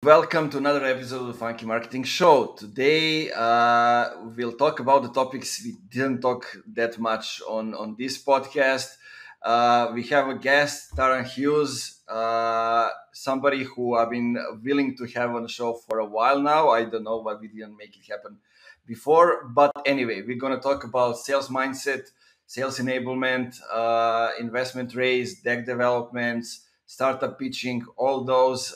Welcome to another episode of the Funky Marketing Show. Today, we'll talk about the topics we didn't talk that much on this podcast. We have a guest, Taran Hughes, somebody who I've been willing to have on the show for a while now. I don't know why we didn't make it happen before. But anyway, we're going to talk about sales mindset, sales enablement, investment raise, deck developments, startup pitching, all those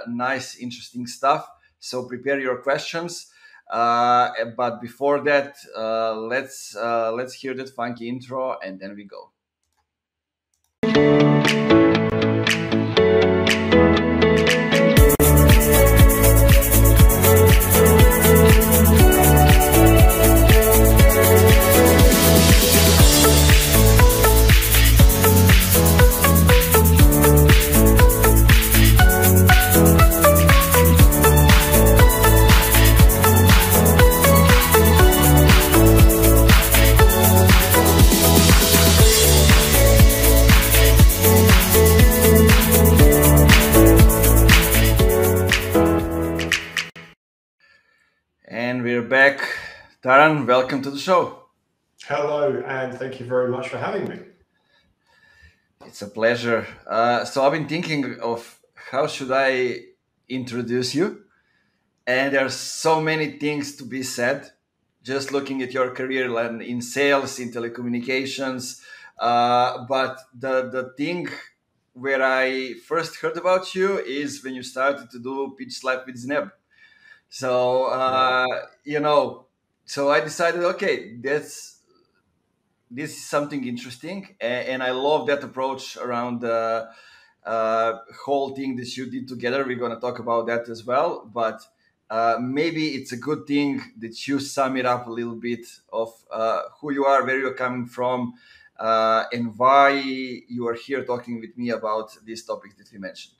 nice, interesting stuff. So prepare your questions. But before that, let's hear that funky intro, and then we go. And we're back. Taran, welcome to the show. Hello, and thank you very much for having me. It's a pleasure. So I've been thinking of how should I introduce you, and there are so many things to be said. Just looking at your career and in sales, in telecommunications, but the thing where I first heard about you is when you started to do pitch slap with Zneb. So so I decided, okay, this is something interesting, and I love that approach around the whole thing that you did together. We're going to talk about that as well, but maybe it's a good thing that you sum it up a little bit of who you are, where you're coming from, and why you are here talking with me about these topics that we mentioned.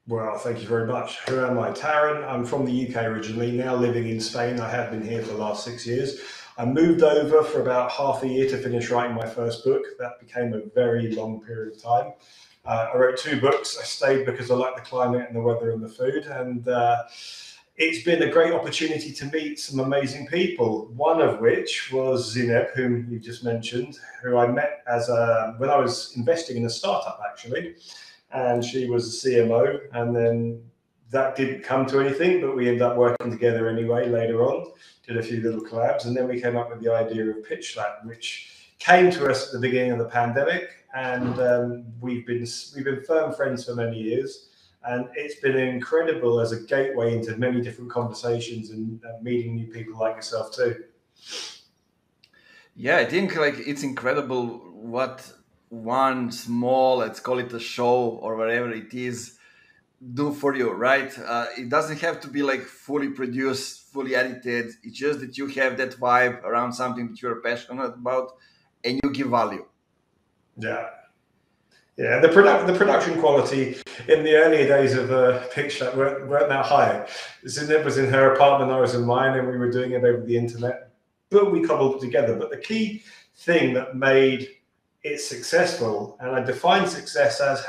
Well, thank you very much. Who am I? Taran. I'm from the UK originally, now living in Spain. I have been here for the last 6 years. I moved over for about half a year to finish writing my first book. That became a very long period of time. I wrote 2 books. I stayed because I like the climate and the weather and the food. And it's been a great opportunity to meet some amazing people, one of which was Zineb, whom you just mentioned, who I met when I was investing in a startup, actually. And she was a CMO, and then that didn't come to anything, but we ended up working together anyway later on, did a few little collabs, and then we came up with the idea of Pitch Slap, which came to us at the beginning of the pandemic, and we've been firm friends for many years, and it's been incredible as a gateway into many different conversations and meeting new people like yourself too. Yeah, I think it's incredible what one small, let's call it a show or whatever it is, do for you, right? It doesn't have to be fully produced, fully edited. It's just that you have that vibe around something that you're passionate about and you give value. Yeah. Yeah, the production quality in the earlier days of Pitch Slap weren't that high. Zineb was in her apartment, I was in mine, and we were doing it over the internet, but we cobbled it together. But the key thing that made it successful, and I define success as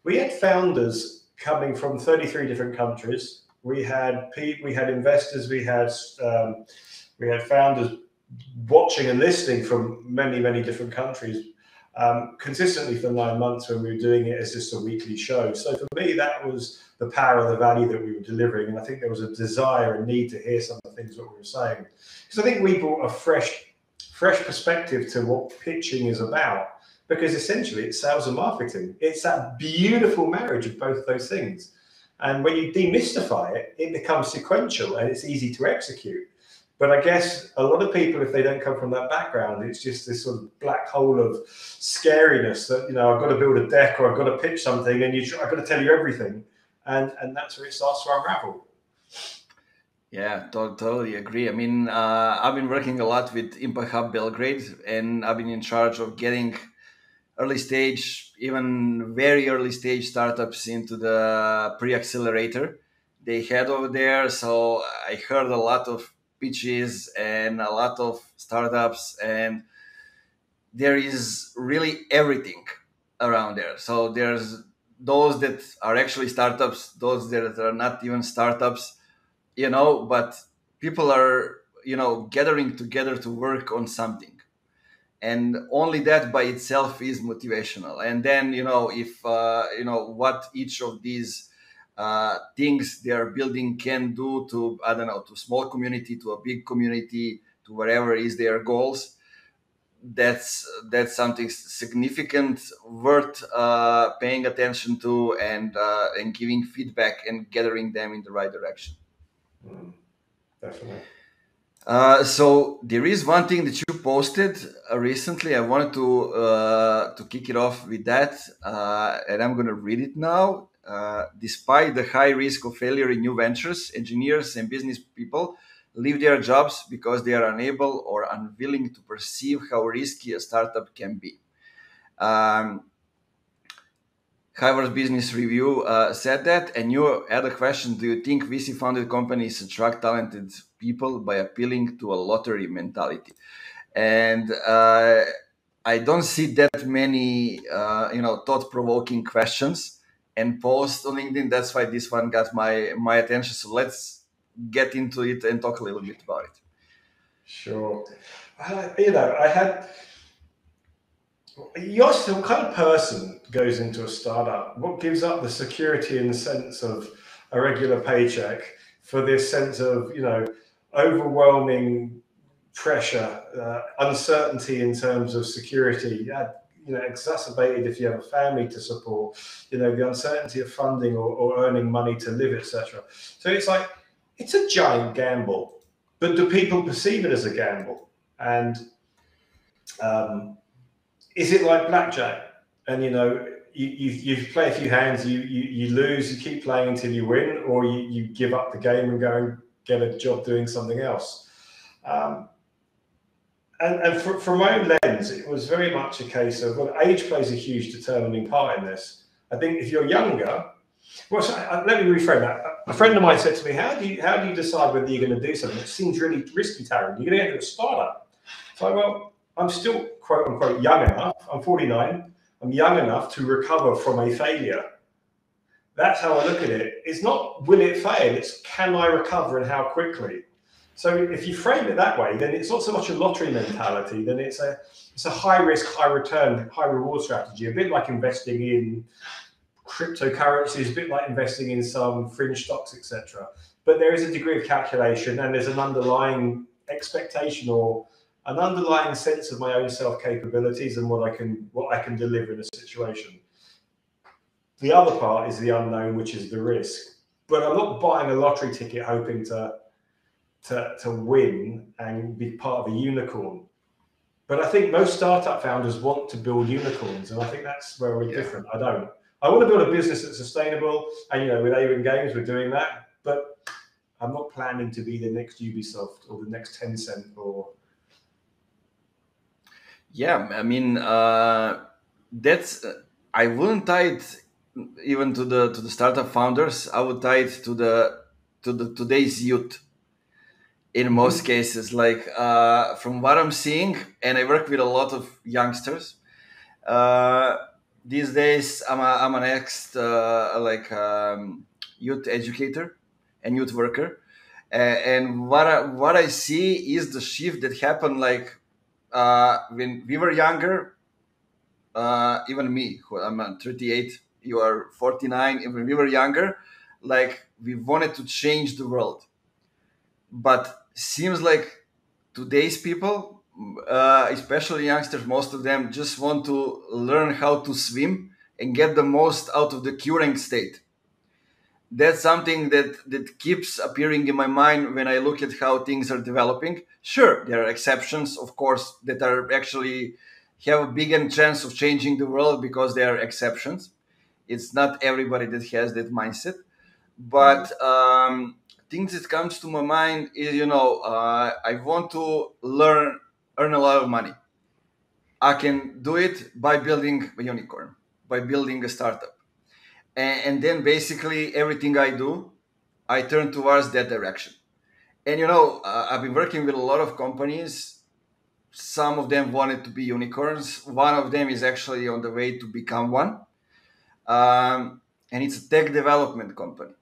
we had founders coming from 33 different countries. We had investors, we had founders watching and listening from many different countries, consistently for 9 months when we were doing it as just a weekly show. So for me, that was the power of the value that we were delivering, and I think there was a desire and need to hear some of the things that we were saying, because I think we brought a fresh perspective to what pitching is about, because essentially it's sales and marketing. It's that beautiful marriage of both of those things. And when you demystify it, it becomes sequential and it's easy to execute. But I guess a lot of people, if they don't come from that background, it's just this sort of black hole of scariness that, I've got to build a deck or I've got to pitch something and I've got to tell you everything. And that's where it starts to unravel. Yeah, totally agree. I mean, I've been working a lot with Impact Hub Belgrade, and I've been in charge of getting early stage, even very early stage startups into the pre-accelerator they had over there. So I heard a lot of pitches and a lot of startups, and there is really everything around there. So there's those that are actually startups, those that are not even startups, but people are, gathering together to work on something. And only that by itself is motivational. And then, if, what each of these things they are building can do to, I don't know, to small community, to a big community, to wherever is their goals, that's something significant, worth paying attention to, and giving feedback and gathering them in the right direction. Definitely. So there is one thing that you posted recently. I wanted to kick it off with that, and I'm going to read it now. Despite the high risk of failure in new ventures, engineers and business people leave their jobs because they are unable or unwilling to perceive how risky a startup can be. Harvard Business Review said that, and you had a question: do you think VC-funded companies attract talented people by appealing to a lottery mentality? And I don't see that many, thought-provoking questions and posts on LinkedIn. That's why this one got my attention. So let's get into it and talk a little bit about it. Sure. You're still kind of person goes into a startup. What gives up the security in the sense of a regular paycheck for this sense of, overwhelming pressure, uncertainty in terms of security, exacerbated if you have a family to support, the uncertainty of funding or earning money to live, etc. So it's like, it's a giant gamble, but do people perceive it as a gamble? And is it like blackjack? And you play a few hands, you lose, you keep playing until you win, or you give up the game and go and get a job doing something else. And from my own lens, it was very much a case of, well, age plays a huge determining part in this. I think if you're younger, let me reframe that. A friend of mine said to me, how do you decide whether you're going to do something? It seems really risky, Taran. You're going to get into a startup. So, well, I'm still, quote unquote, young enough. I'm 49. I'm young enough to recover from a failure. That's how I look at it. It's not will it fail, it's can I recover and how quickly. So if you frame it that way, then it's not so much a lottery mentality, then it's a high risk, high return, high reward strategy, a bit like investing in cryptocurrencies, a bit like investing in some fringe stocks, etc. But there is a degree of calculation and there's an underlying expectation or an underlying sense of my own self capabilities and what I can deliver in a situation. The other part is the unknown, which is the risk. But I'm not buying a lottery ticket hoping to win and be part of a unicorn. But I think most startup founders want to build unicorns, and I think that's where we're different. I don't. I want to build a business that's sustainable, and with Avon Games, we're doing that. But I'm not planning to be the next Ubisoft or the next Tencent or. Yeah, I mean, that's. I wouldn't tie it even to the startup founders. I would tie it to the today's youth. In most cases, like from what I'm seeing, and I work with a lot of youngsters. These days, I'm an ex youth educator and youth worker, and what I see is the shift that happened when we were younger. Even me, who I'm 38, you are 49. When we were younger, like we wanted to change the world, but seems like today's people, especially youngsters, most of them just want to learn how to swim and get the most out of the current state. That's something that keeps appearing in my mind when I look at how things are developing. Sure, there are exceptions, of course, that are actually have a bigger chance of changing the world because they are exceptions. It's not everybody that has that mindset, but things that comes to my mind is I want to earn a lot of money. I can do it by building a unicorn, by building a startup, and then basically everything I do, I turn towards that direction. And I've been working with a lot of companies. Some of them wanted to be unicorns. One of them is actually on the way to become one. and it's a tech development company.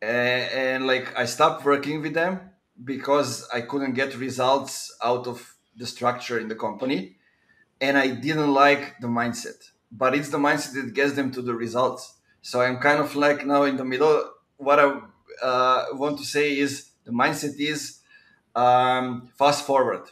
And like I stopped working with them because I couldn't get results out of the structure in the company, and I didn't like the mindset. But it's the mindset that gets them to the results. So I'm kind of like now in the middle. What I want to say is the mindset is fast forward,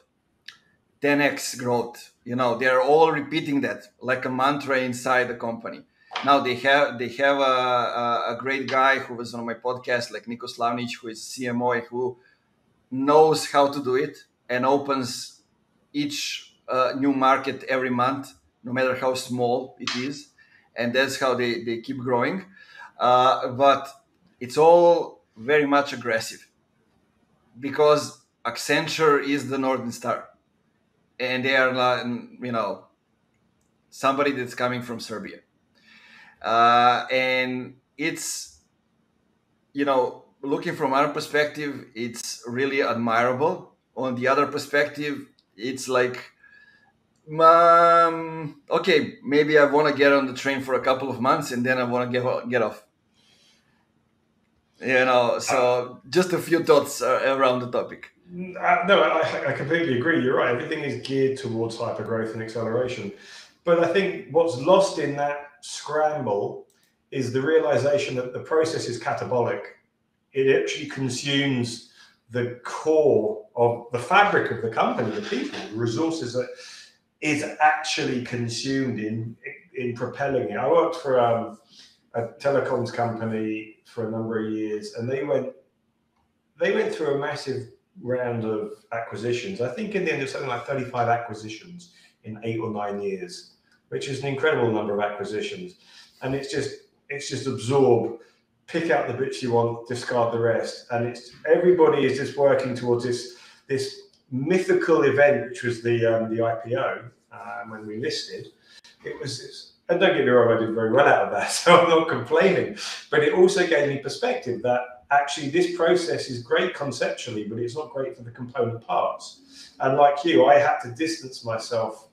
10x growth. You know, they're all repeating that like a mantra inside the company. Now they have a great guy who was on my podcast, like Niko Slavnic, who is CMO, who knows how to do it and opens each new market every month, no matter how small it is, and that's how they keep growing. But it's all very much aggressive because Accenture is the Northern Star, and they are, somebody that's coming from Serbia, and it's, looking from our perspective, it's really admirable. On the other perspective, it's like, okay, maybe I want to get on the train for a couple of months and then I want to get off. So just a few thoughts around the topic. No, I completely agree. You're right. Everything is geared towards hypergrowth and acceleration. But I think what's lost in that scramble is the realization that the process is catabolic. It actually consumes the core of the fabric of the company, the people, the resources that is actually consumed in propelling it. I worked for a telecoms company for a number of years, and they went through a massive round of acquisitions. I think in the end of something like 35 acquisitions in 8 or 9 years, which is an incredible number of acquisitions. And it's just absorb, pick out the bits you want, discard the rest. And everybody is just working towards this mythical event, which was the IPO when we listed. And don't get me wrong, I did very well out of that, so I'm not complaining. But it also gave me perspective that actually this process is great conceptually, but it's not great for the component parts. And like you, I had to distance myself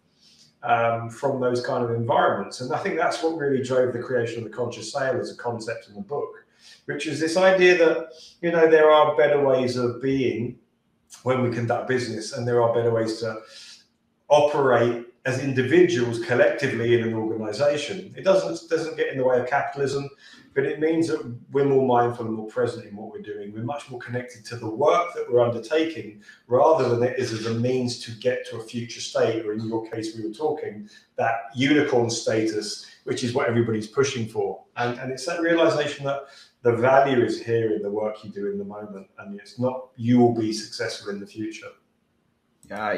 from those kind of environments. And I think that's what really drove the creation of the conscious sale as a concept in the book, which is this idea that, there are better ways of being when we conduct business, and there are better ways to operate as individuals collectively in an organization. It doesn't get in the way of capitalism, but it means that we're more mindful and more present in what we're doing. We're much more connected to the work that we're undertaking rather than it is as a means to get to a future state, or in your case, we were talking that unicorn status, which is what everybody's pushing for. And it's that realization that the value is here in the work you do in the moment, and it's not you will be successful in the future. Yeah,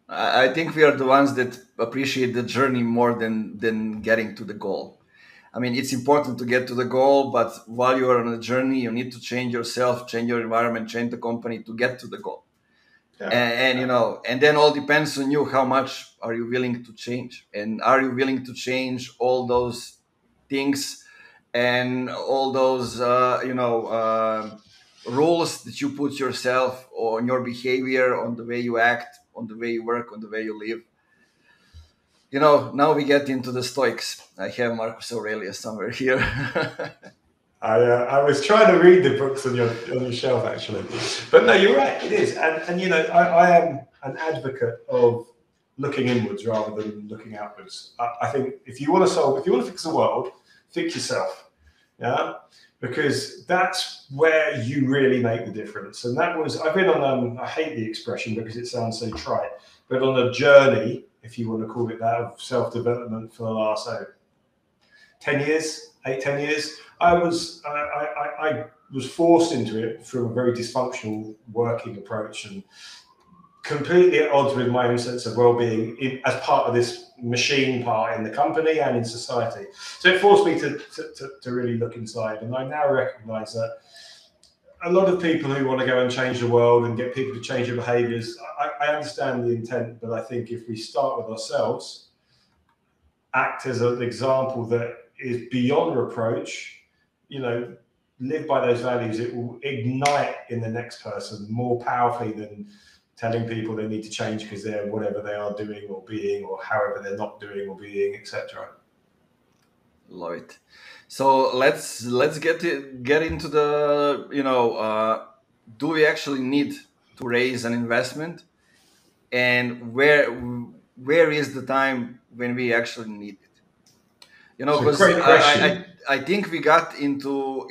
I think we are the ones that appreciate the journey more than getting to the goal. I mean, it's important to get to the goal, but while you are on a journey, you need to change yourself, change your environment, change the company to get to the goal. Yeah. And then all depends on you. How much are you willing to change? And are you willing to change all those things and all those, rules that you put yourself on your behavior, on the way you act, on the way you work, on the way you live? Now we get into the Stoics. I have Marcus Aurelius somewhere here. I was trying to read the books on your shelf, actually, but no, you're right. It is, and I am an advocate of looking inwards rather than looking outwards. I think if you want to fix the world, fix yourself. Yeah, because that's where you really make the difference. And I've been on I hate the expression because it sounds so trite, but on a journey, if you want to call it that, of self-development for the last 10 years. I was forced into it from a very dysfunctional working approach and completely at odds with my own sense of well-being as part of this machine part in the company and in society. So it forced me to really look inside. And I now recognize that a lot of people who want to go and change the world and get people to change their behaviors, I understand the intent, but I think if we start with ourselves, act as an example that is beyond reproach, live by those values, it will ignite in the next person more powerfully than telling people they need to change because they're whatever they are doing or being, or however they're not doing or being, etc. Love it. So let's get into the do we actually need to raise an investment, and where is the time when we actually need it? It's a Because great question. I think we got into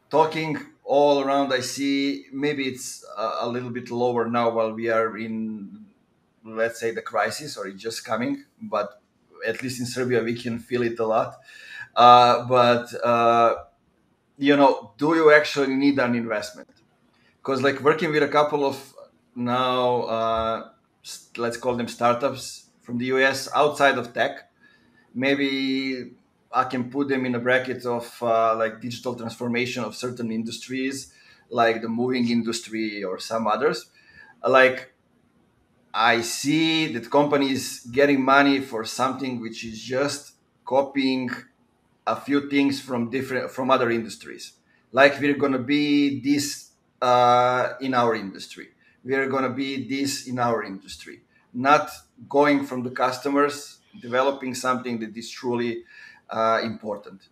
talking all around. I see maybe it's a little bit lower now while we are in, let's say, the crisis, or it's just coming, but at least in Serbia we can feel it a lot. But do you actually need an investment? Because like working with a couple of now, let's call them startups from the US outside of tech, maybe I can put them in a bracket of like digital transformation of certain industries, like the moving industry or some others. Like I see that companies getting money for something which is just copying a few things from other industries. Like we're gonna be this in our industry. We're gonna be this in our industry. Not going from the customers, developing something that is truly important.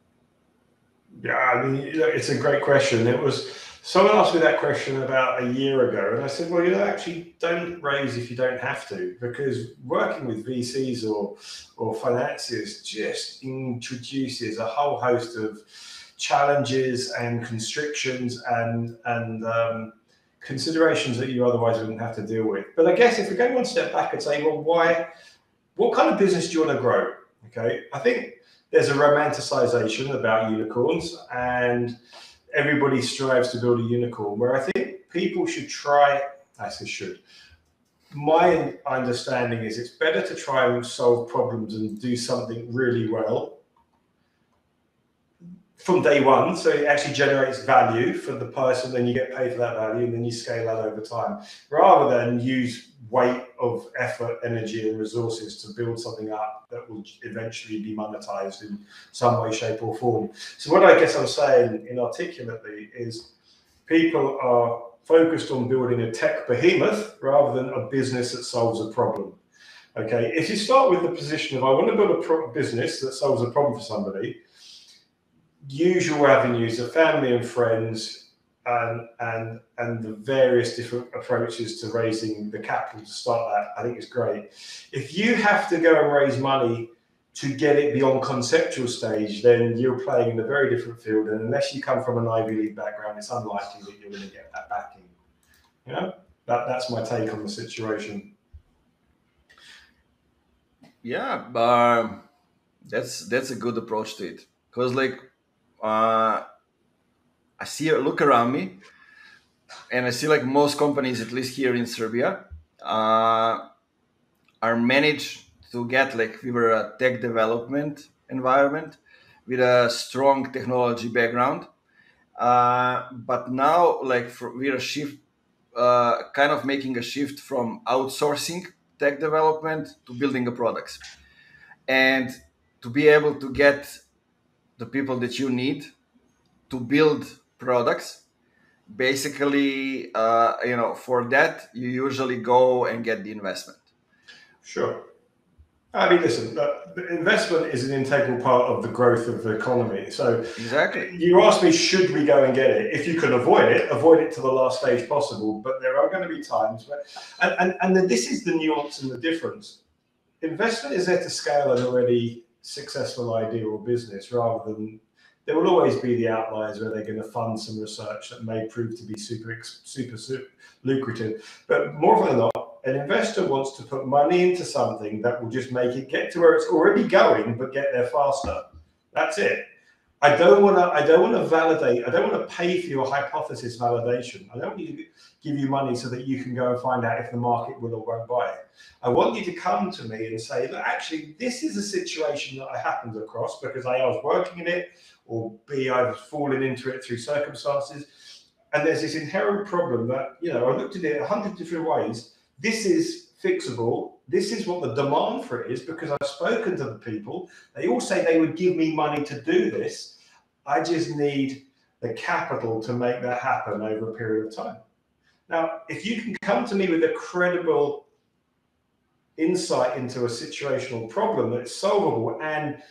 Yeah, I mean, it's a great question. It was someone asked me that question about a year ago, and I said, well, actually don't raise if you don't have to, because working with VCs or financiers just introduces a whole host of challenges and constrictions and considerations that you otherwise wouldn't have to deal with. But I guess if we go one step back and say, well, why? What kind of business do you want to grow? Okay, I think there's a romanticization about unicorns, and everybody strives to build a unicorn. Where I think people should try, I say should. My understanding is it's better to try and solve problems and do something really well from day one, so it actually generates value for the person, then you get paid for that value, and then you scale that over time, rather than use weight of effort, energy, and resources to build something up that will eventually be monetized in some way, shape, or form. So what I guess I'm saying inarticulately is people are focused on building a tech behemoth rather than a business that solves a problem. Okay, if you start with the position of I want to build a business that solves a problem for somebody, usual avenues of family and friends and the various different approaches to raising the capital to start that, I think is great. If you have to go and raise money to get it beyond conceptual stage, then you're playing in a very different field, and unless you come from an Ivy League background, it's unlikely that you're going to get that backing. That's my take on the situation. Yeah, that's a good approach to it. Because like I look around me, and I see like most companies, at least here in Serbia, are managed to get like we were a tech development environment with a strong technology background. But now like we're a shift, kind of making a shift from outsourcing tech development to building the products, and to be able to get the people that you need to build products. Basically, for that you usually go and get the investment. Sure. I mean, listen, the investment is an integral part of the growth of the economy. So Exactly. you asked me, should we go and get it? If you can avoid it to the last stage possible. But there are going to be times where, and this is the nuance and the difference. Investment is there to scale an already successful idea or business, rather than there will always be the outliers where they're going to fund some research that may prove to be super lucrative. But more often than not, an investor wants to put money into something that will just make it get to where it's already going, but get there faster. That's it. I don't want to validate. I don't want to pay for your hypothesis validation. I don't need to give you money so that you can go and find out if the market will or won't buy it. I want you to come to me and say, look, actually, this is a situation that I happened across because A, I was working in it, or B, I've fallen into it through circumstances. And there's this inherent problem that, I looked at it 100 different ways. This is fixable. This is what the demand for it is because I've spoken to the people. They all say they would give me money to do this. I just need the capital to make that happen over a period of time. Now, if you can come to me with a credible insight into a situational problem that's solvable and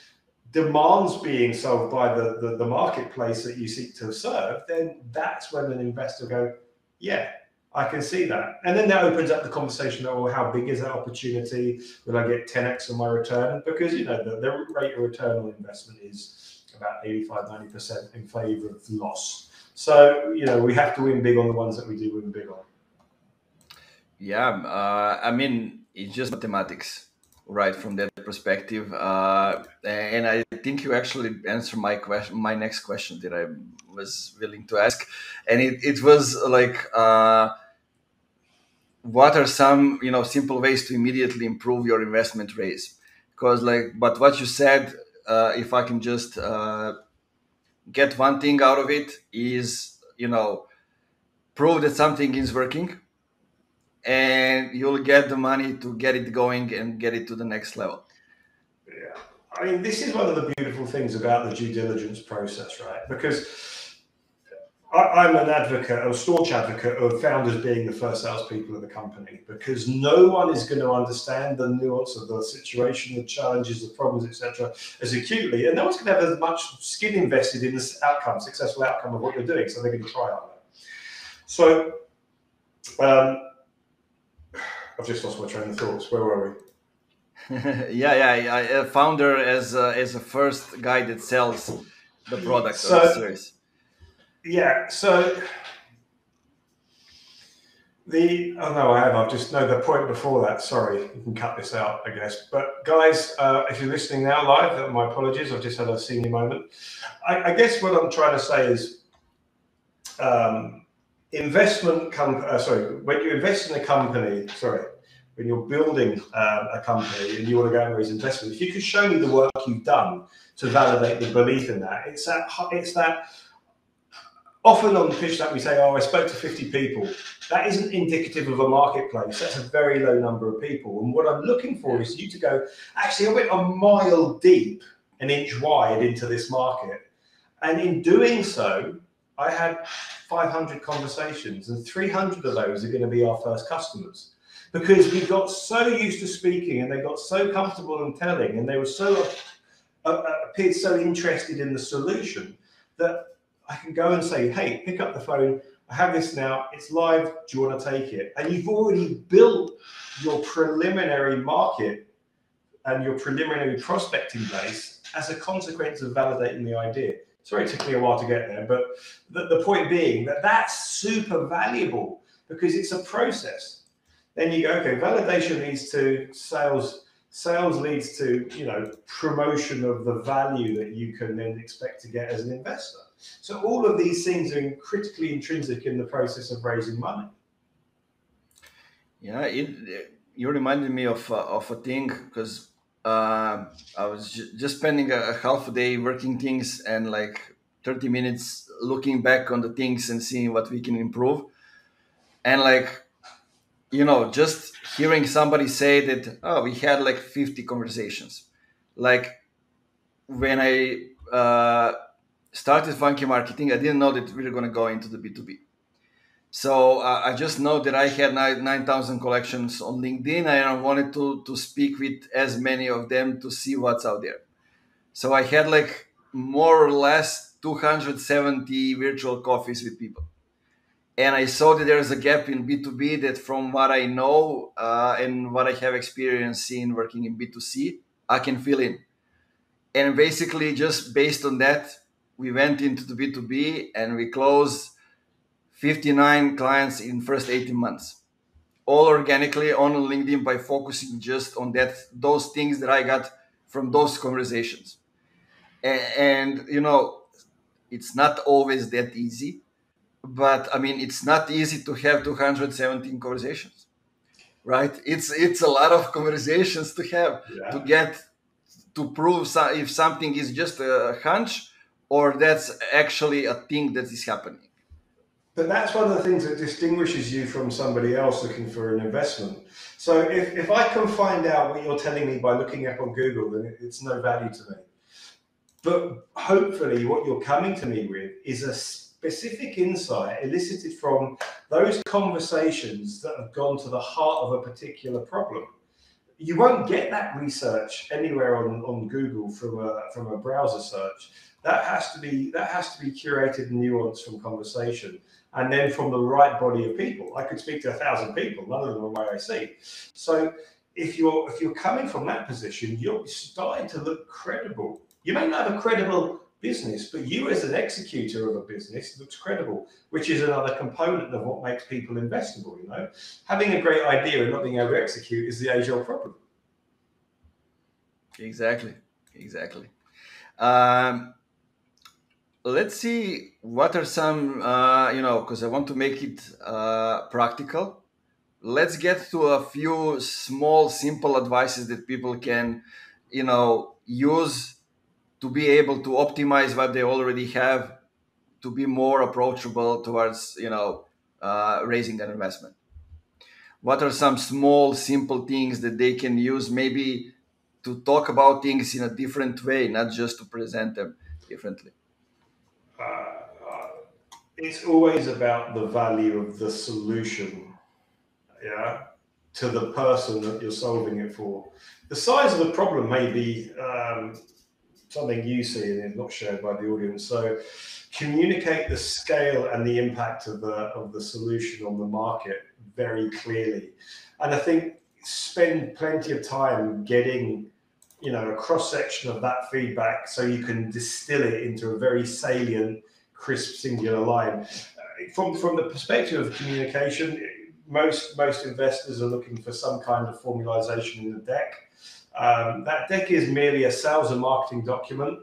demands being solved by the marketplace that you seek to serve, then that's when an investor will go, yeah, I can see that. And then that opens up the conversation, oh, how big is that opportunity? Will I get 10x on my return? Because, you know, the rate of return on investment is about 85–90% in favor of loss. So, you know, we have to win big on the ones that we do win big on. Yeah, I mean, it's just mathematics, right? From that perspective, and I think you actually answered my question, my next question that I was willing to ask, and it was like, what are some, you know, simple ways to immediately improve your investment raise? Because like, but what you said, if I can just get one thing out of it, is, you know, prove that something is working, and you'll get the money to get it going and get it to the next level. Yeah, I mean, this is one of the beautiful things about the due diligence process, right? Because I'm an advocate, a staunch advocate of founders being the first salespeople of the company, because no one is going to understand the nuance of the situation, the challenges, the problems, etc., as acutely, and no one's going to have as much skin invested in the outcome, successful outcome of what you're doing, so they're going to try on that. So, I've just lost my train of thoughts. Where were we? A founder as a first guy that sells the product or the service. Yeah, so I've just know the point before that. Sorry, you can cut this out, I guess. But guys, if you're listening now live, my apologies. I've just had a senior moment. I guess what I'm trying to say is, when you invest in a company, when you're building a company and you want to go and raise investment, if you could show me the work you've done to validate the belief in that, it's that. Often on the pitch that we say, oh, I spoke to 50 people. That isn't indicative of a marketplace. That's a very low number of people. And what I'm looking for is you to go, actually, I went a mile deep, an inch wide into this market. And in doing so, I had 500 conversations, and 300 of those are going to be our first customers. Because we got so used to speaking, and they got so comfortable in telling, and they were appeared so interested in the solution that I can go and say, hey, pick up the phone. I have this now. It's live. Do you want to take it? And you've already built your preliminary market and your preliminary prospecting base as a consequence of validating the idea. Sorry, it took me a while to get there, but the point being that that's super valuable because it's a process. Then you go, okay, validation leads to sales. Sales leads to, you know, promotion of the value that you can then expect to get as an investor. So all of these things are critically intrinsic in the process of raising money. Yeah, you reminded me of a thing because I was just spending a half a day working things and like 30 minutes looking back on the things and seeing what we can improve. And like, you know, just hearing somebody say that, oh, we had like 50 conversations. Like when I started Funky Marketing, I didn't know that we were going to go into the B2B. So I just know that I had 9,000 collections on LinkedIn, and I wanted to speak with as many of them to see what's out there. So I had like more or less 270 virtual coffees with people. And I saw that there's a gap in B2B that from what I know and what I have experience in working in B2C, I can fill in. And basically just based on that, we went into the B2B and we closed 59 clients in first 18 months, all organically on LinkedIn by focusing just on those things that I got from those conversations. And you know, it's not always that easy, but I mean, it's not easy to have 217 conversations, right? It's a lot of conversations to have to get to prove if something is just a hunch or that's actually a thing that is happening. But that's one of the things that distinguishes you from somebody else looking for an investment. So if I can find out what you're telling me by looking up on Google, then it's no value to me. But hopefully what you're coming to me with is a specific insight elicited from those conversations that have gone to the heart of a particular problem. you won't get that research anywhere on Google from a browser search. That has to be curated and nuanced from conversation, and then from the right body of people. I could speak to 1,000 people, none of them are YIC. So if you're coming from that position, you're starting to look credible. You may not have a credible business, but you as an executor of a business looks credible, which is another component of what makes people investable. You know, having a great idea and not being able to execute is the age-old problem. Exactly. Um, let's see what are some, because I want to make it practical. Let's get to a few small, simple advices that people can, use to be able to optimize what they already have to be more approachable towards, raising an investment. What are some small, simple things that they can use maybe to talk about things in a different way, not just to present them differently? It's always about the value of the solution, yeah, to the person that you're solving it for. The size of the problem may be something you see and is not shared by the audience. So communicate the scale and the impact of the solution on the market very clearly. And I think spend plenty of time getting, a cross section of that feedback so you can distill it into a very salient, crisp, singular line. From the perspective of communication, most investors are looking for some kind of formalization in the deck. That deck is merely a sales and marketing document.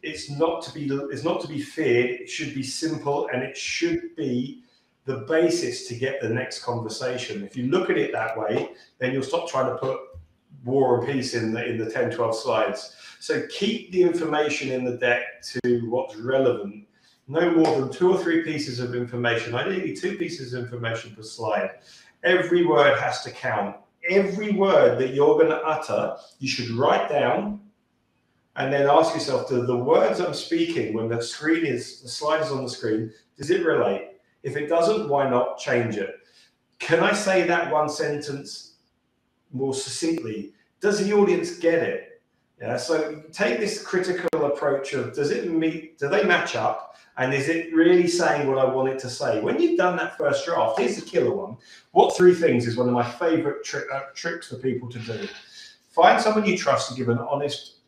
It's not to be feared. It should be simple, and it should be the basis to get the next conversation. If you look at it that way, then you'll stop trying to put war and peace in the 10, 12 slides. So keep the information in the deck to what's relevant. No more than 2 or 3 pieces of information, ideally 2 pieces of information per slide. Every word has to count. Every word that you're going to utter, you should write down and then ask yourself, do the words I'm speaking when the slide is on the screen, does it relate? If it doesn't, why not change it? Can I say that one sentence more succinctly? Does the audience get it? Yeah, so take this critical approach of, do they match up? And is it really saying what I want it to say? When you've done that first draft, here's the killer one. What 3 things is one of my favorite tricks for people to do. Find someone you trust to give an honest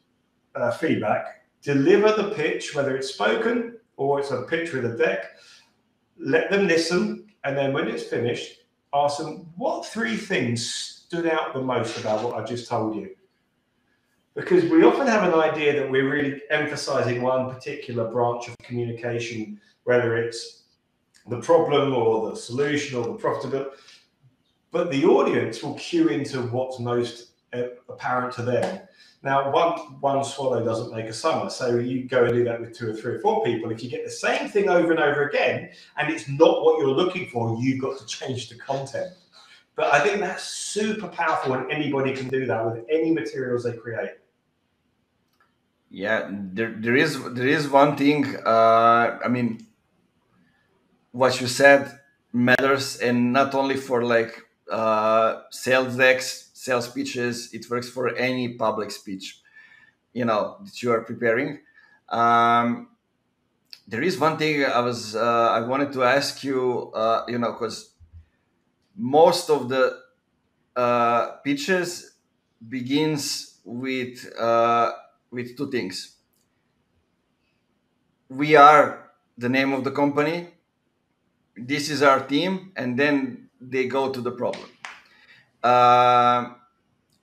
feedback. Deliver the pitch, whether it's spoken or it's a pitch with a deck. Let them listen. And then when it's finished, ask them, what 3 things stood out the most about what I just told you? Because we often have an idea that we're really emphasizing one particular branch of communication, whether it's the problem or the solution or the profitability, but the audience will cue into what's most apparent to them. Now, one swallow doesn't make a summer, so you go and do that with 2 or 3 or 4 people. If you get the same thing over and over again, and it's not what you're looking for, you've got to change the content. But I think that's super powerful, and anybody can do that with any materials they create. Yeah, there is one thing. What you said matters, and not only for sales decks, sales pitches. It works for any public speech, that you are preparing. There is one thing I wanted to ask you, because most of the pitches begins with 2 things. We are the name of the company. This is our team, and then they go to the problem.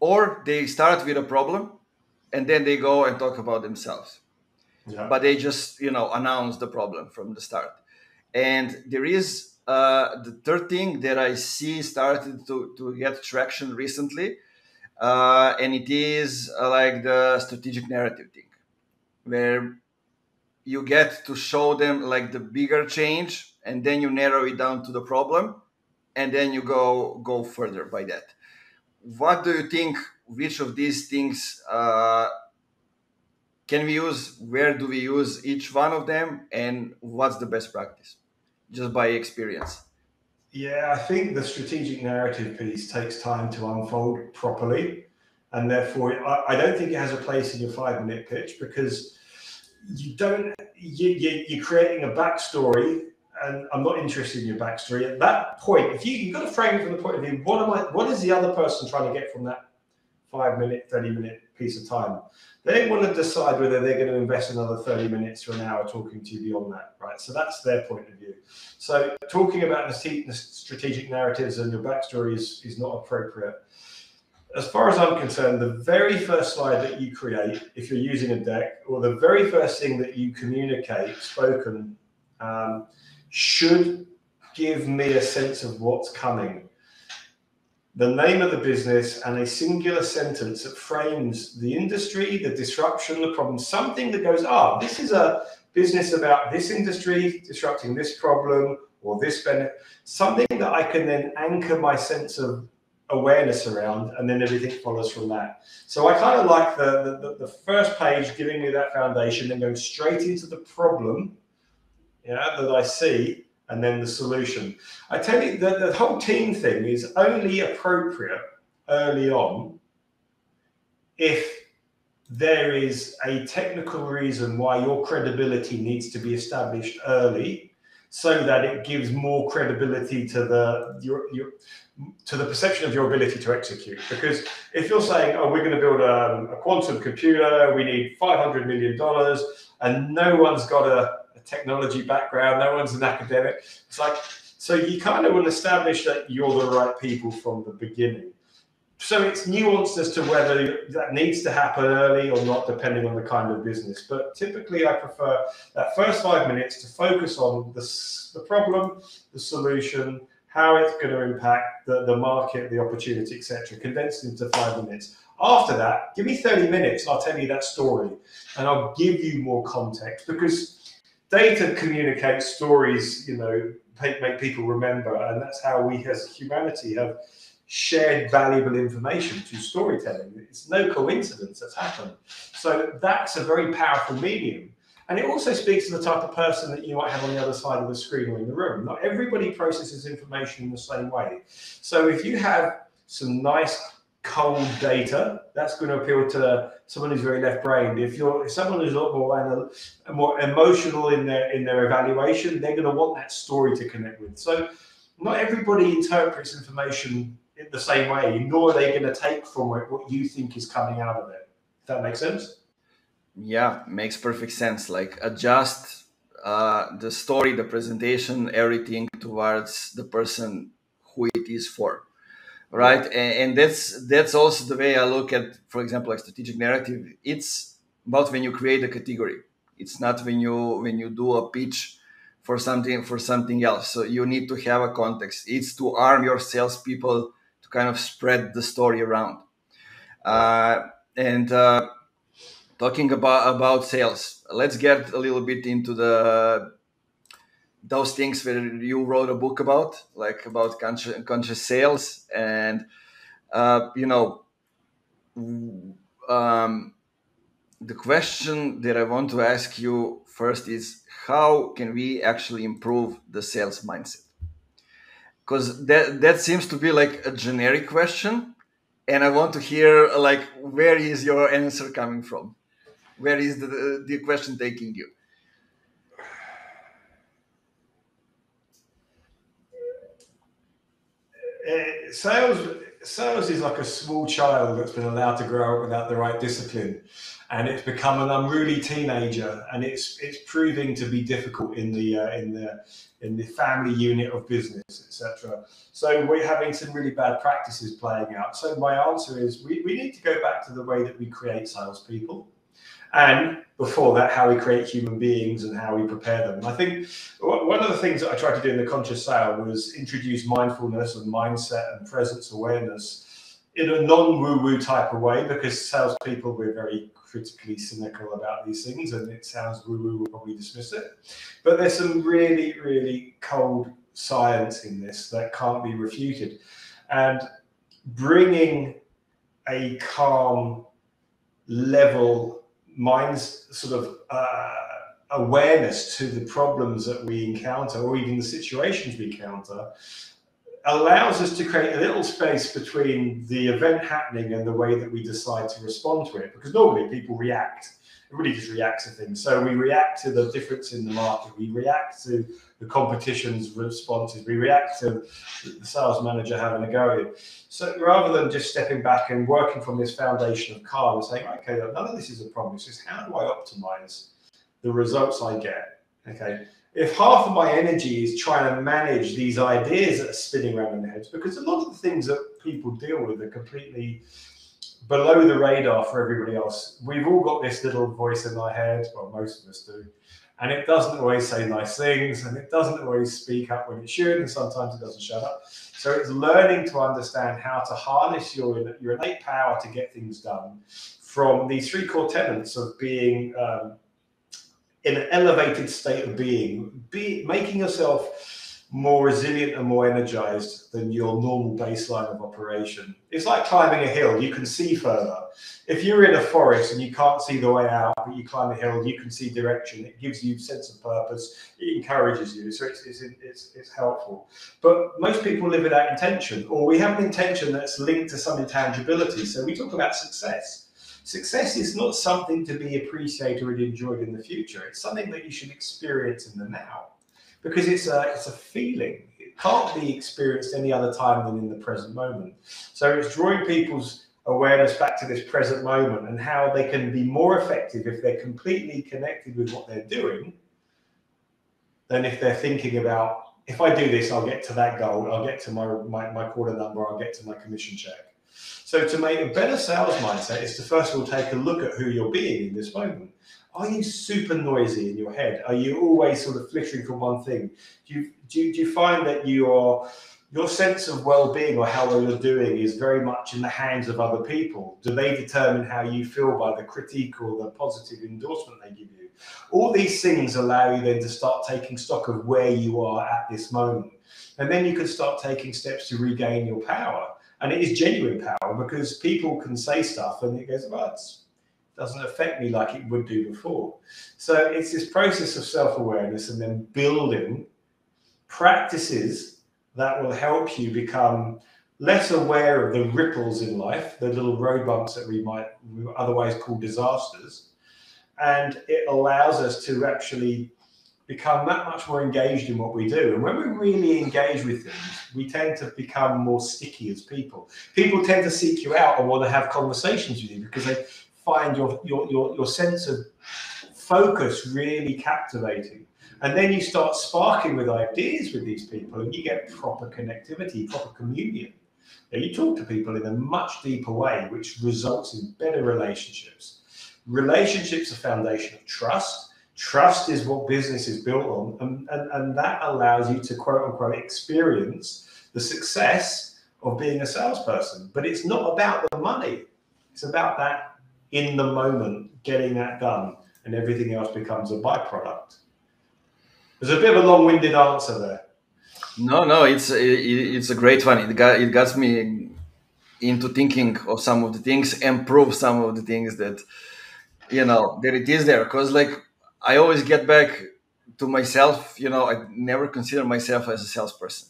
Or they start with a problem, and then they go and talk about themselves. Yeah. But they just, announce the problem from the start. And there is the third thing that I see started to get traction recently, and it is like the strategic narrative thing, where you get to show them like the bigger change, and then you narrow it down to the problem, and then you go further by that. What do you think? Which of these things can we use? Where do we use each one of them? And what's the best practice? Just by experience. Yeah, I think the strategic narrative piece takes time to unfold properly. And therefore, I don't think it has a place in your 5-minute pitch, because you're creating a backstory, and I'm not interested in your backstory. At that point, if you've got to frame it from the point of view, what is the other person trying to get from that 5-minute, 30-minute piece of time? They want to decide whether they're going to invest another 30 minutes to an hour talking to you beyond that, right? So that's their point of view. So talking about the strategic narratives and your backstory is not appropriate. As far as I'm concerned, the very first slide that you create, if you're using a deck, or the very first thing that you communicate, spoken, should give me a sense of what's coming. The name of the business and a singular sentence that frames the industry, the disruption, the problem, something that goes, this is a business about this industry disrupting this problem or this benefit, something that I can then anchor my sense of awareness around, and then everything follows from that. So I kind of like the first page giving me that foundation, then going straight into the problem, that I see, and then the solution. I tell you that the whole team thing is only appropriate early on if there is a technical reason why your credibility needs to be established early, so that it gives more credibility to the perception of your ability to execute. Because if you're saying, we're going to build a quantum computer, we need $500 million, and no one's got a technology background, no one's an academic, it's like, so you kind of will establish that you're the right people from the beginning. So it's nuanced as to whether that needs to happen early or not, depending on the kind of business. But typically I prefer that first 5 minutes to focus on the problem, the solution, how it's going to impact the market, the opportunity, etc., condensed into 5 minutes. After that, give me 30 minutes, and I'll tell you that story, and I'll give you more context, because data communicates stories, make people remember, and that's how we as humanity have shared valuable information through storytelling. It's no coincidence that's happened. So that's a very powerful medium. And it also speaks to the type of person that you might have on the other side of the screen or in the room. Not everybody processes information in the same way. So if you have some nice cold data, that's going to appeal to someone who's very left-brained. If someone who's a lot more emotional in their evaluation, they're going to want that story to connect with. So not everybody interprets information in the same way, nor are they going to take from it what you think is coming out of it. If that makes sense? Yeah, makes perfect sense. Like adjust the story, the presentation, everything towards the person who it is for, right? And that's also the way I look at, for example, like strategic narrative. It's about when you create a category. It's not when you do a pitch for something else. So you need to have a context. It's to arm your salespeople to kind of spread the story around. Talking about sales, let's get a little bit into those things where you wrote a book about, like about conscious sales. And the question that I want to ask you first is, how can we actually improve the sales mindset? Because that seems to be like a generic question, and I want to hear, like, where is your answer coming from? Where is the question taking you? Sales is like a small child that's been allowed to grow up without the right discipline, and it's become an unruly teenager, and it's proving to be difficult in the family unit of business, etc. So we're having some really bad practices playing out. So my answer is we need to go back to the way that we create salespeople. And before that, how we create human beings and how we prepare them. And I think one of the things that I tried to do in the conscious sale was introduce mindfulness and mindset and presence awareness in a non-woo-woo type of way, because salespeople, we're very critically cynical about these things, and it sounds woo-woo, we'll probably dismiss it. But there's some really, really cold science in this that can't be refuted. And bringing a calm level mind's sort of awareness to the problems that we encounter, or even the situations we encounter, allows us to create a little space between the event happening and the way that we decide to respond to it. Because normally people react. Everybody just reacts to things. So we react to the difference in the market. We react to the competition's responses. We react to the sales manager having a go at it. So rather than just stepping back and working from this foundation of calm and saying, okay, none of this is a problem. It's just how do I optimize the results I get? Okay. If half of my energy is trying to manage these ideas that are spinning around in their heads, because a lot of the things that people deal with are completely below the radar for everybody else. We've all got this little voice in our head, well, most of us do, and it doesn't always say nice things, and it doesn't always speak up when it should, and sometimes it doesn't shut up. So it's learning to understand how to harness your innate power to get things done from these three core tenets of being in an elevated state of being, making yourself more resilient and more energized than your normal baseline of operation. It's like climbing a hill. You can see further. If you're in a forest and you can't see the way out, but you climb a hill, you can see direction. It gives you a sense of purpose. It encourages you. So it's helpful. But most people live without intention, or we have an intention that's linked to some intangibility. So we talk about success. Success is not something to be appreciated or enjoyed in the future. It's something that you should experience in the now, because it's a feeling. It can't be experienced any other time than in the present moment. So it's drawing people's awareness back to this present moment and how they can be more effective if they're completely connected with what they're doing than if they're thinking about, if I do this, I'll get to that goal, I'll get to my quarter number, I'll get to my commission check. So to make a better sales mindset is to first of all take a look at who you're being in this moment. Are you super noisy in your head? Are you always sort of flittering from one thing? Do you find that your sense of well-being or how well you're doing is very much in the hands of other people? Do they determine how you feel by the critique or the positive endorsement they give you? All these things allow you then to start taking stock of where you are at this moment. And then you can start taking steps to regain your power. And it is genuine power, because people can say stuff and it goes, well, it doesn't affect me like it would do before. So it's this process of self-awareness and then building practices that will help you become less aware of the ripples in life, the little road bumps that we might otherwise call disasters. And it allows us to actually become that much more engaged in what we do. And when we're really engaged with things, we tend to become more sticky as people. People tend to seek you out and want to have conversations with you because they find your sense of focus really captivating. And then you start sparking with ideas with these people and you get proper connectivity, proper communion. Now, you talk to people in a much deeper way, which results in better relationships. Relationships are a foundation of trust. Trust is what business is built on, and that allows you to quote unquote experience the success of being a salesperson. But it's not about the money. It's about that in the moment, getting that done, and everything else becomes a byproduct. There's a bit of a long-winded answer there. No, it's a great one. It got me into thinking of some of the things and prove some of the things that that it is there. Because like I always get back to myself. I never consider myself as a salesperson.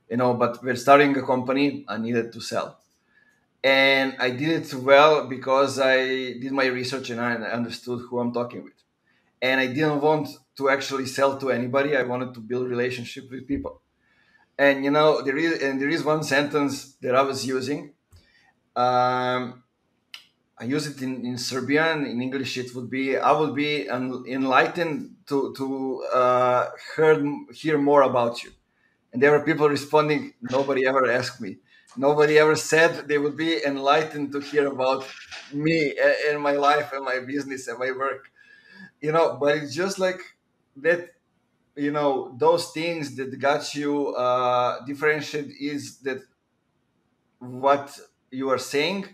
But we're starting a company. I needed to sell, and I did it well because I did my research and I understood who I'm talking with. And I didn't want to actually sell to anybody. I wanted to build relationship with people. And there is one sentence that I was using. I use it in Serbian. In English, it would be, I would be enlightened to hear more about you. And there were people responding, nobody ever asked me. Nobody ever said they would be enlightened to hear about me and my life and my business and my work. But it's just like that, those things that got you differentiated is that what you are saying,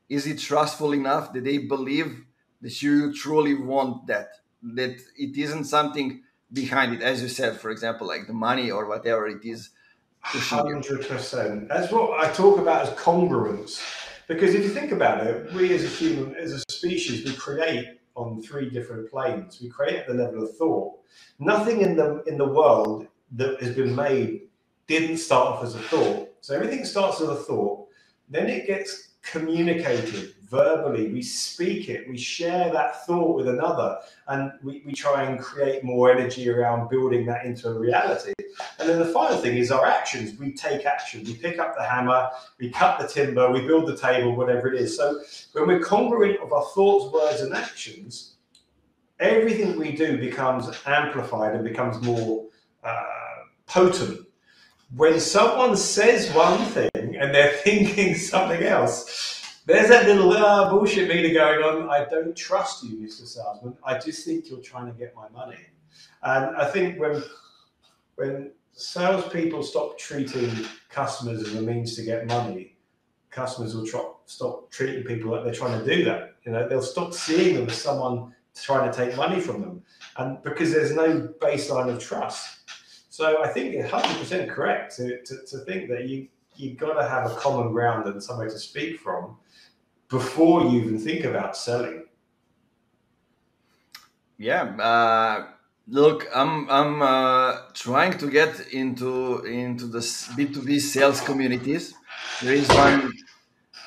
is it trustful enough that they believe that you truly want that it isn't something behind it, as you said, for example, like the money or whatever it is pushing you. 100%. That's what I talk about as congruence. Because if you think about it, we as a human, as a species, we create on 3 different planes. We create at the level of thought. Nothing in the world that has been made didn't start off as a thought. So everything starts as a thought, then it gets communicated verbally. We speak it, we share that thought with another, and we try and create more energy around building that into a reality. And then the final thing is our actions. We take action. We pick up the hammer, we cut the timber, we build the table, whatever it is. So when we're congruent of our thoughts, words, and actions, everything we do becomes amplified and becomes more potent. When someone says one thing and they're thinking something else, there's that little bullshit meter going on. I don't trust you, Mr. Salesman. I just think you're trying to get my money. And I think when salespeople stop treating customers as a means to get money, customers will stop treating people like they're trying to do that. You know, they'll stop seeing them as someone trying to take money from them, and because there's no baseline of trust. So I think it's 100% correct to think that you've got to have a common ground and somewhere to speak from before you even think about selling. Yeah. Look, I'm trying to get into the B2B sales communities. There is one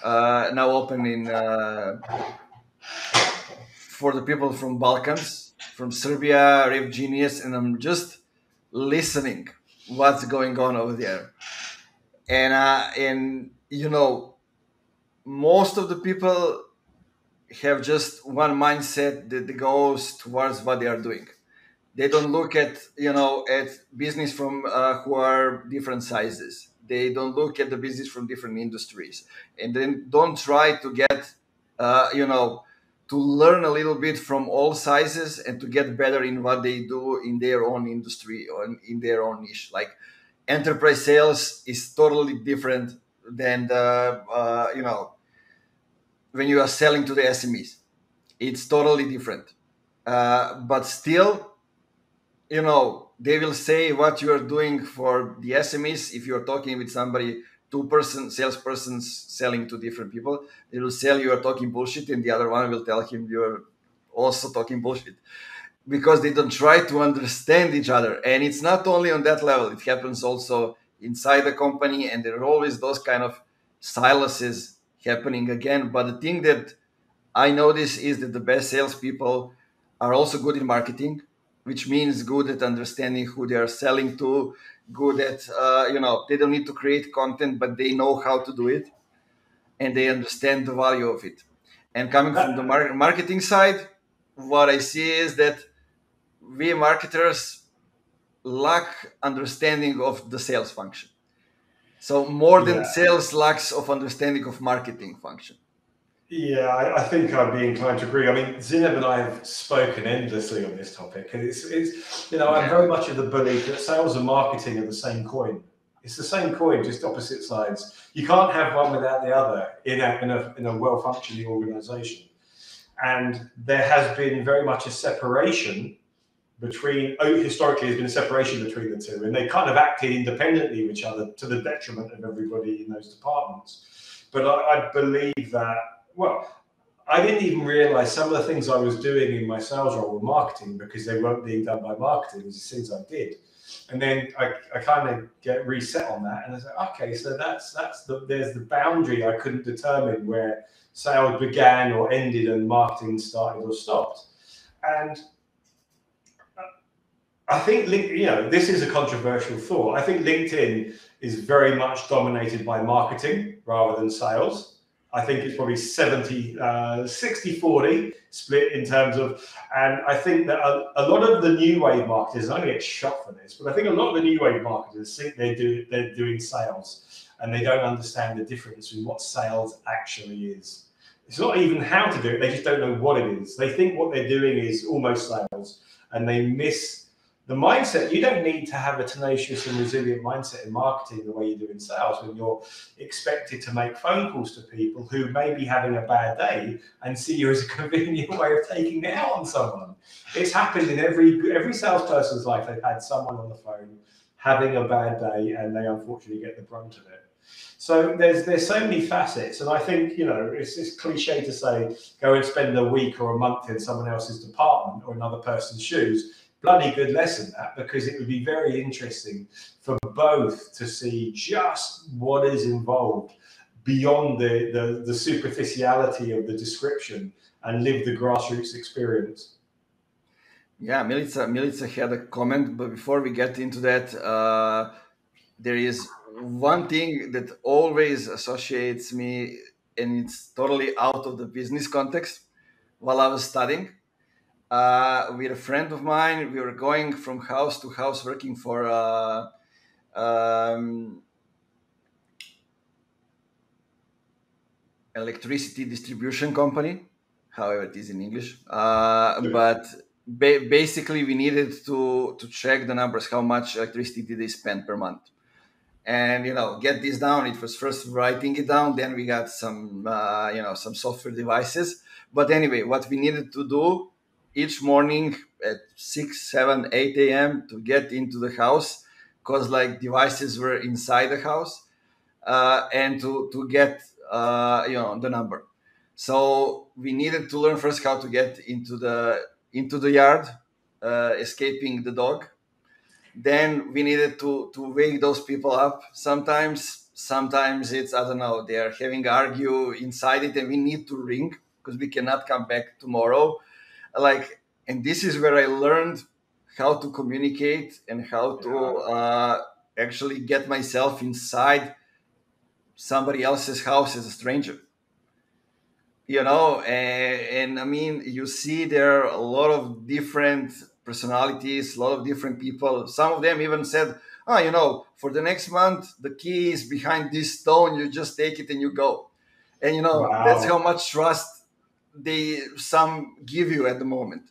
now open in for the people from Balkans, from Serbia, Rev Genius, and I'm just listening what's going on over there. And you know, most of the people have just one mindset that goes towards what they are doing. They don't look at at business from who are different sizes. They don't look at the business from different industries, and then don't try to get to learn a little bit from all sizes and to get better in what they do in their own industry or in their own niche. Like enterprise sales is totally different than the when you are selling to the SMEs. It's totally different, but still, they will say what you are doing for the SMEs. If you're talking with somebody, two-person salespersons selling to different people, they will sell you are talking bullshit, and the other one will tell him you're also talking bullshit, because they don't try to understand each other. And it's not only on that level, it happens also inside the company, and there are always those kind of silences happening again. But the thing that I notice is that the best salespeople are also good in marketing, which means good at understanding who they are selling to, good at, they don't need to create content, but they know how to do it, and they understand the value of it. And coming from the marketing side, what I see is that we marketers lack understanding of the sales function. So more than sales lacks of understanding of marketing function. Yeah, I think I'd be inclined to agree. I mean, Zineb and I have spoken endlessly on this topic, and it's I'm very much of the belief that sales and marketing are the same coin. It's the same coin, just opposite sides. You can't have one without the other in a well-functioning organization. And there has been very much a separation historically there's been a separation between the two, and they kind of acted independently of each other to the detriment of everybody in those departments. But I believe that, well, I didn't even realize some of the things I was doing in my sales role were marketing, because they weren't being done by marketing. It was just things I did. And then I kind of get reset on that, and I was like, okay, so there's the boundary I couldn't determine where sales began or ended and marketing started or stopped. And I think, this is a controversial thought. I think LinkedIn is very much dominated by marketing rather than sales. I think it's probably 60-40 split in terms of, and I think that a lot of the new wave marketers, and I'm going to get shot for this, but I think a lot of the new wave marketers think they're doing sales, and they don't understand the difference in what sales actually is. It's not even how to do it, they just don't know what it is. They think what they're doing is almost sales, and they miss the mindset. You don't need to have a tenacious and resilient mindset in marketing the way you do in sales, when you're expected to make phone calls to people who may be having a bad day and see you as a convenient way of taking it out on someone. It's happened in every salesperson's life. They've had someone on the phone having a bad day, and they unfortunately get the brunt of it. So there's so many facets, and I think, it's cliche to say go and spend a week or a month in someone else's department or another person's shoes. bloody good lesson, that, because it would be very interesting for both to see just what is involved beyond the superficiality of the description and live the grassroots experience. Yeah, Milica had a comment, but before we get into that, there is one thing that always associates me, and it's totally out of the business context. While I was studying, with a friend of mine, we were going from house to house working for um, electricity distribution company, however it is in English. But basically, we needed to check the numbers, how much electricity did they spend per month, and get this down. It was first writing it down, then we got some some software devices. But anyway, what we needed to do each morning at 6, 7, 8 a.m. to get into the house, because like devices were inside the house, and to get the number. So we needed to learn first how to get into the yard, escaping the dog. Then we needed to wake those people up. Sometimes it's, I don't know, they are having argue inside it, and we need to ring because we cannot come back tomorrow. And this is where I learned how to communicate and how to actually get myself inside somebody else's house as a stranger. And I mean, you see there are a lot of different personalities, a lot of different people. Some of them even said, for the next month, the key is behind this stone. You just take it and you go. And, that's how much trust some give you at the moment.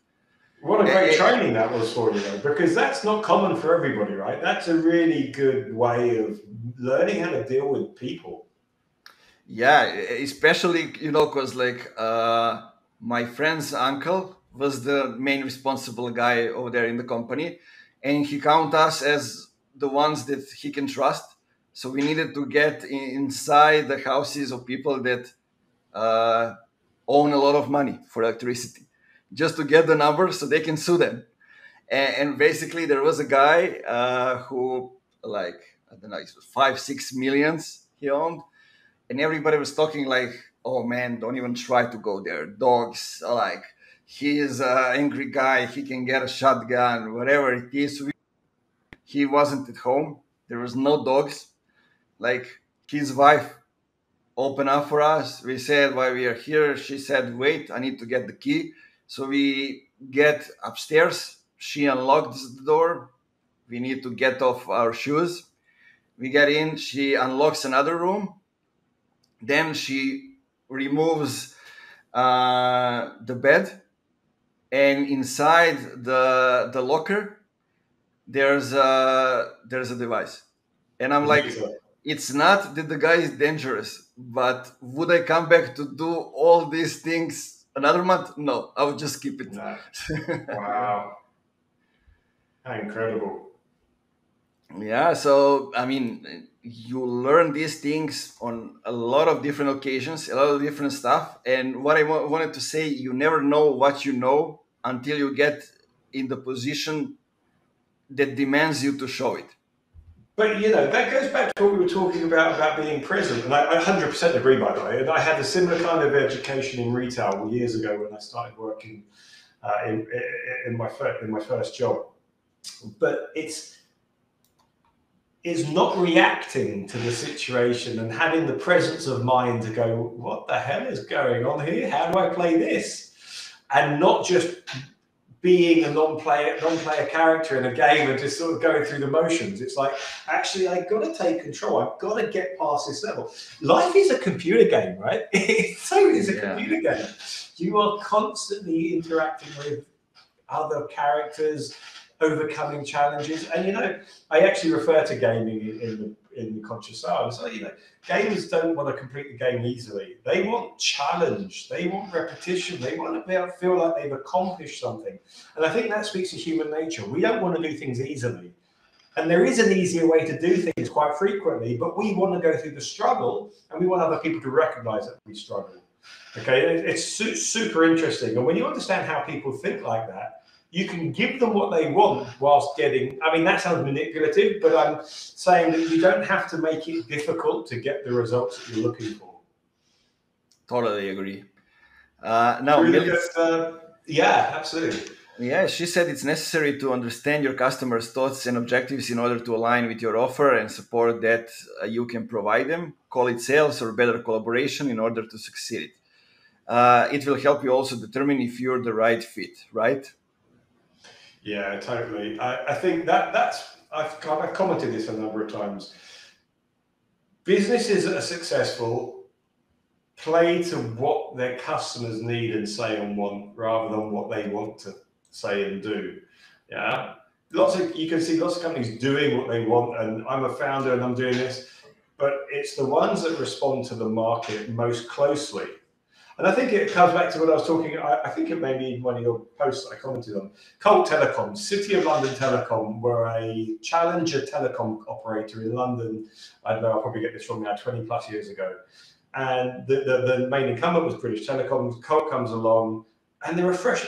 What a great training that was for you, though, because that's not common for everybody, right? That's a really good way of learning how to deal with people. Yeah, especially, because my friend's uncle was the main responsible guy over there in the company, and he count us as the ones that he can trust. So we needed to get inside the houses of people that own a lot of money for electricity, just to get the number so they can sue them. And basically, there was a guy who, I don't know, it was 5-6 millions he owned. And everybody was talking like, oh man, don't even try to go there. Dogs, he is an angry guy. He can get a shotgun, whatever it is. He wasn't at home. There was no dogs. His wife opened up for us. We said, why we are here. She said, wait, I need to get the key. So we get upstairs. She unlocks the door. We need to get off our shoes. We get in. She unlocks another room. Then she removes the bed, and inside the locker there's a device. And I'm like, it's not that the guy is dangerous, but would I come back to do all these things another month? No, I would just keep it. No. Wow. How incredible. Yeah, so I mean, you learn these things on a lot of different occasions, a lot of different stuff. And what I wanted to say, you never know what you know until you get in the position that demands you to show it. But that goes back to what we were talking about being present, and I 100% agree, by the way. And I had a similar kind of education in retail years ago when I started working in my first job. But it's not reacting to the situation and having the presence of mind to go, what the hell is going on here? How do I play this? And not just being a non-player character in a game and just sort of going through the motions. It's like, actually, I've got to take control. I've got to get past this level. Life is a computer game, right? So it's a computer game. You are constantly interacting with other characters, overcoming challenges. And I actually refer to gaming in the conscious style. So gamers don't want to complete the game easily. They want challenge. They want repetition. They want to be able to feel like they've accomplished something. And I think that speaks to human nature. We don't want to do things easily. And there is an easier way to do things quite frequently, but we want to go through the struggle, and we want other people to recognize that we struggle. Okay, it's super interesting. And when you understand how people think like that, you can give them what they want whilst getting, I mean, that sounds manipulative, but I'm saying that you don't have to make it difficult to get the results that you're looking for. Totally agree. Now, Should we look Militz, at, yeah, absolutely. yeah, she said it's necessary to understand your customers' thoughts and objectives in order to align with your offer and support that you can provide them. Call it sales or better collaboration in order to succeed. It will help you also determine if you're the right fit, right? Yeah, totally. I think I've commented this a number of times. Businesses that are successful play to what their customers need and say and want rather than what they want to say and do. Yeah. You can see lots of companies doing what they want, and I'm a founder and I'm doing this, but it's the ones that respond to the market most closely. And I think it comes back to what I was talking. I think it may be one of your posts I commented on. Colt Telecom, City of London Telecom, were a challenger telecom operator in London. I don't know, I'll probably get this wrong now, 20 plus years ago. And the main incumbent was British Telecom. Colt comes along, and they're fresh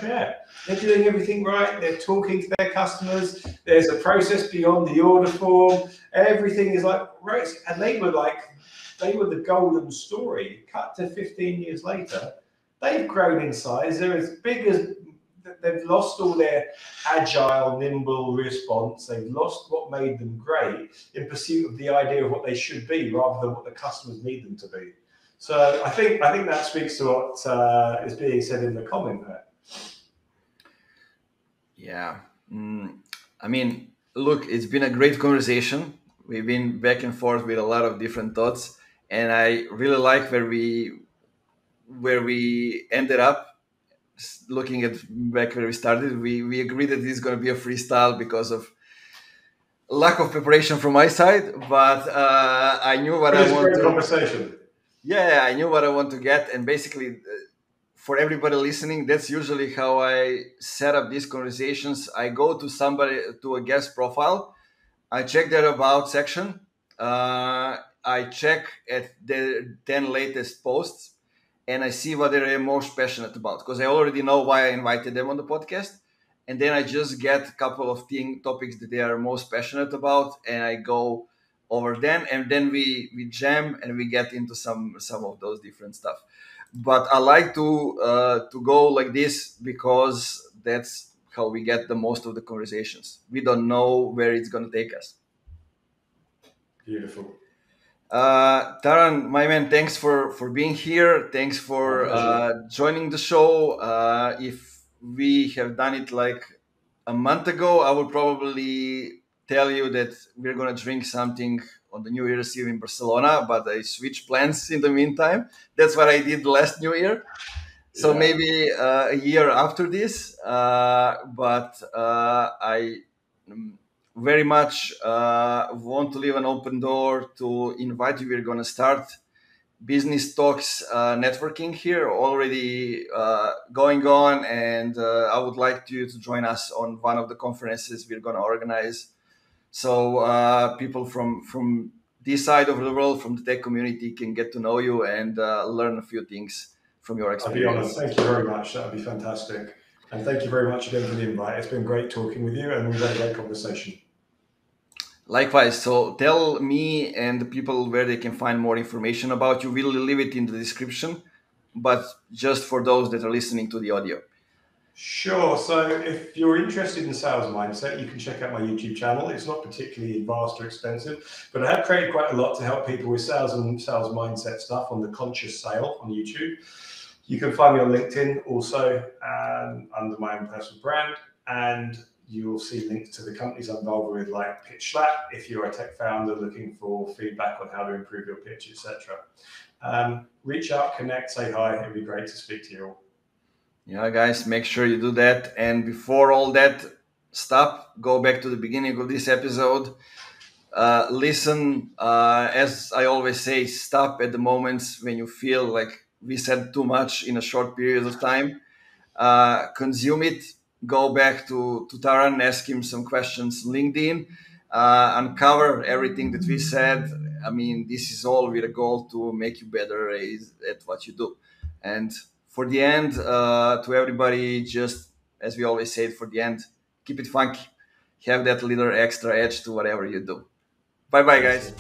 air. They're doing everything right. They're talking to their customers. There's a process beyond the order form. Everything is like right, and they were the golden story. Cut to 15 years later, they've grown in size. They're as big as, they've lost all their agile, nimble response. They've lost what made them great in pursuit of the idea of what they should be rather than what the customers need them to be. So I think that speaks to what is being said in the comment there. Yeah. I mean, look, it's been a great conversation. We've been back and forth with a lot of different thoughts, and I really like where we ended up. Looking at back where we started, we agreed that this is going to be a freestyle because of lack of preparation from my side. But I knew what I want to. Conversation. Yeah, I knew what I want to get, and basically, for everybody listening, that's usually how I set up these conversations. I go to a guest profile, I check their about section, I check at the 10 latest posts, and I see what they're most passionate about because I already know why I invited them on the podcast. And then I just get a couple of topics that they are most passionate about, and I go over them, and then we jam and we get into some of those different stuff. But I like to go like this because that's how we get the most of the conversations. We don't know where it's going to take us. Beautiful. Taran, my man, thanks for being here. Thanks for joining the show. If we have done it like a month ago, I would probably tell you that we're going to drink something on the New Year's Eve in Barcelona, but I switched plans in the meantime. That's what I did last New Year. So maybe a year after this, but I very much want to leave an open door to invite you. We're going to start business talks networking here already going on, and I would like you to join us on one of the conferences we're going to organize. So people from this side of the world, from the tech community, can get to know you and learn a few things from your experience. I'll be honest. Thank you very much. That would be fantastic. And thank you very much again for the invite. It's been great talking with you, and we've had a great conversation. Likewise. So tell me and the people where they can find more information about you. We'll leave it in the description, but just for those that are listening to the audio. Sure. So if you're interested in sales mindset, you can check out my YouTube channel. It's not particularly vast or expensive, but I have created quite a lot to help people with sales and sales mindset stuff on the conscious sale on YouTube. You can find me on LinkedIn also under my own personal brand, and you'll see links to the companies I'm involved with, like Pitch Slap, if you're a tech founder looking for feedback on how to improve your pitch, etc. Reach out, connect, say hi. It'd be great to speak to you all. Yeah, guys, make sure you do that. And before all that, stop, go back to the beginning of this episode. Listen, as I always say, stop at the moments when you feel like we said too much in a short period of time. Consume it. Go back to Taran, ask him some questions on LinkedIn, uncover everything that we said. I mean, this is all with a goal to make you better at what you do. And for the end, to everybody, just as we always say for the end, keep it funky. Have that little extra edge to whatever you do. Bye bye, guys.